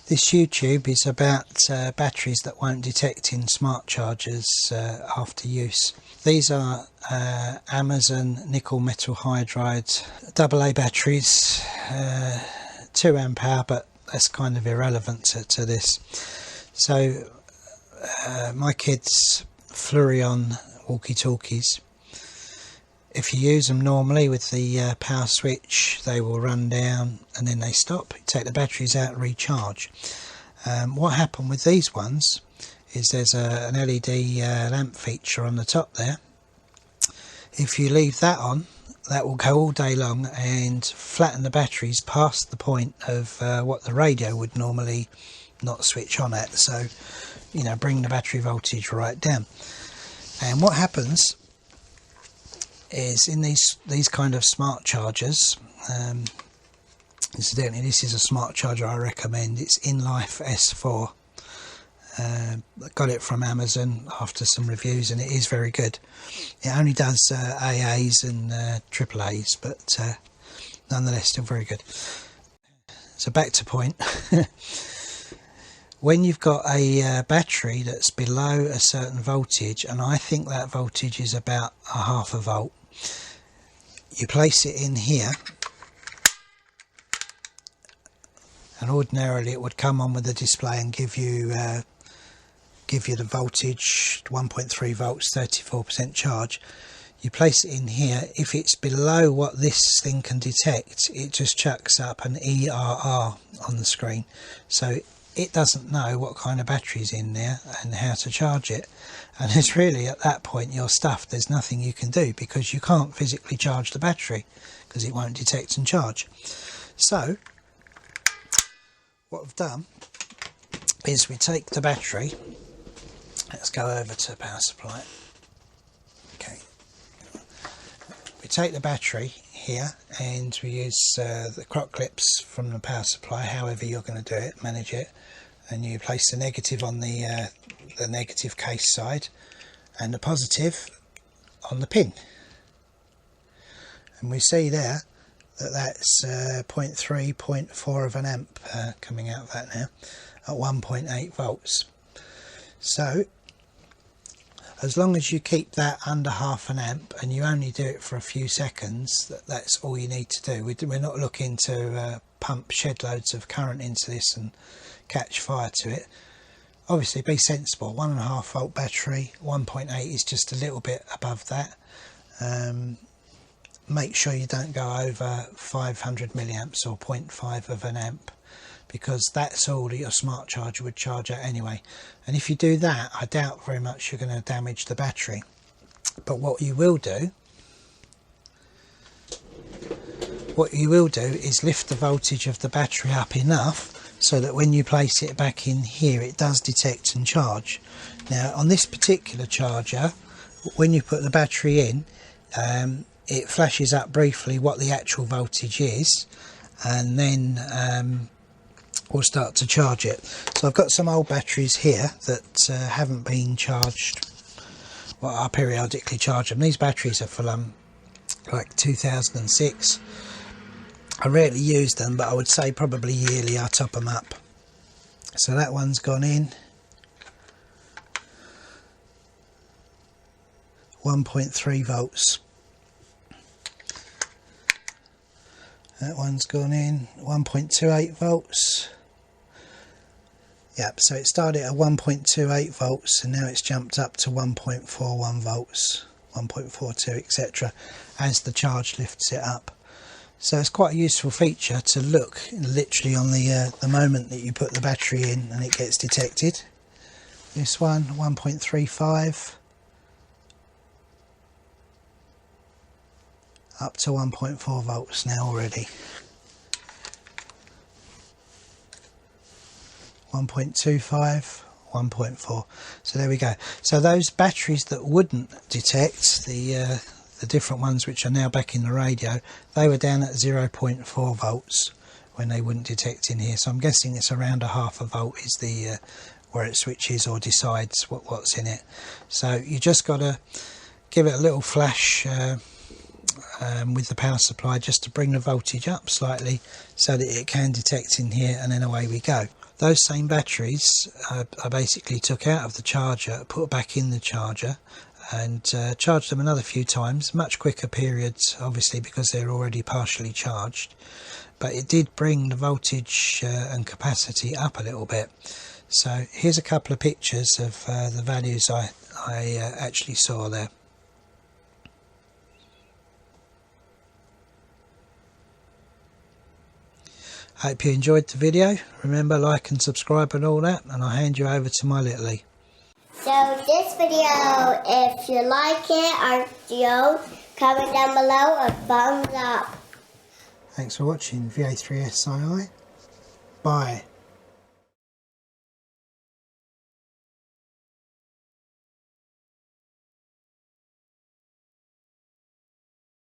This YouTube is about batteries that won't detect in smart chargers after use. These are Amazon nickel metal hydride AA batteries, 2 amp hour, but that's kind of irrelevant to this. So my kids Flurion walkie-talkies, if you use them normally with the power switch, they will run down and then they stop. You take the batteries out and recharge. What happened with these ones is there's an LED lamp feature on the top there. If you leave that on, that will go all day long and flatten the batteries past the point of what the radio would normally not switch on at. So, you know, bring the battery voltage right down. And what happens is in these kind of smart chargers, incidentally this is a smart charger I recommend, it's InLife S4. I got it from Amazon after some reviews and it is very good. It only does AAs and AAAs, but nonetheless still very good. So back to point. When you've got a battery that's below a certain voltage, and I think that voltage is about a half a volt, you place it in here, and ordinarily it would come on with the display and give you the voltage, 1.3 volts, 34% charge. You place it in here. If it's below what this thing can detect, it just chucks up an ERR on the screen. So it doesn't know what kind of battery's in there and how to charge it. And it's really at that point you're stuffed. There's nothing you can do because you can't physically charge the battery because it won't detect and charge. So what we've done is we take the battery. Let's go over to the power supply. Okay. We take the battery here and we use the croc clips from the power supply, however you're going to do it, manage it, and you place the negative on the negative case side and the positive on the pin, and we see there that that's 0.3, 0.4 of an amp coming out of that now at 1.8 volts. So as long as you keep that under half an amp and you only do it for a few seconds, that's all you need to do. We're not looking to pump shed loads of current into this and catch fire to it. Obviously be sensible, 1.5 volt battery, 1.8 is just a little bit above that. Make sure you don't go over 500 milliamps or 0.5 of an amp, because that's all that your smart charger would charge at anyway. And if you do that, I doubt very much you're going to damage the battery. But what you will do is lift the voltage of the battery up enough so that when you place it back in here it does detect and charge. Now on this particular charger, when you put the battery in, it flashes up briefly what the actual voltage is, and then we'll start to charge it. So I've got some old batteries here that haven't been charged. Well, I periodically charge them. These batteries are from like 2006. I rarely use them, but I would say probably yearly I top them up. So that one's gone in. 1.3 volts. That one's gone in. 1.28 volts. Yep, so it started at 1.28 volts and now it's jumped up to 1.41 volts, 1.42, etc. as the charge lifts it up. So it's quite a useful feature to look literally on the moment that you put the battery in and it gets detected. This one, 1.35 up to 1.4 volts now already. 1.25, 1.4. So there we go. So those batteries that wouldn't detect, the different ones which are now back in the radio, they were down at 0.4 volts when they wouldn't detect in here. So I'm guessing it's around a half a volt is the where it switches or decides what's in it. So you just got to give it a little flash with the power supply just to bring the voltage up slightly so that it can detect in here, and then away we go. Those same batteries I basically took out of the charger, put back in the charger, and charged them another few times, much quicker periods obviously because they're already partially charged, but it did bring the voltage and capacity up a little bit. So here's a couple of pictures of the values I actually saw there. Hope you enjoyed the video. Remember, like and subscribe and all that, and I'll hand you over to my little. So this video, if you like it or don't, comment down below a thumbs up. Thanks for watching VA3SII. Bye.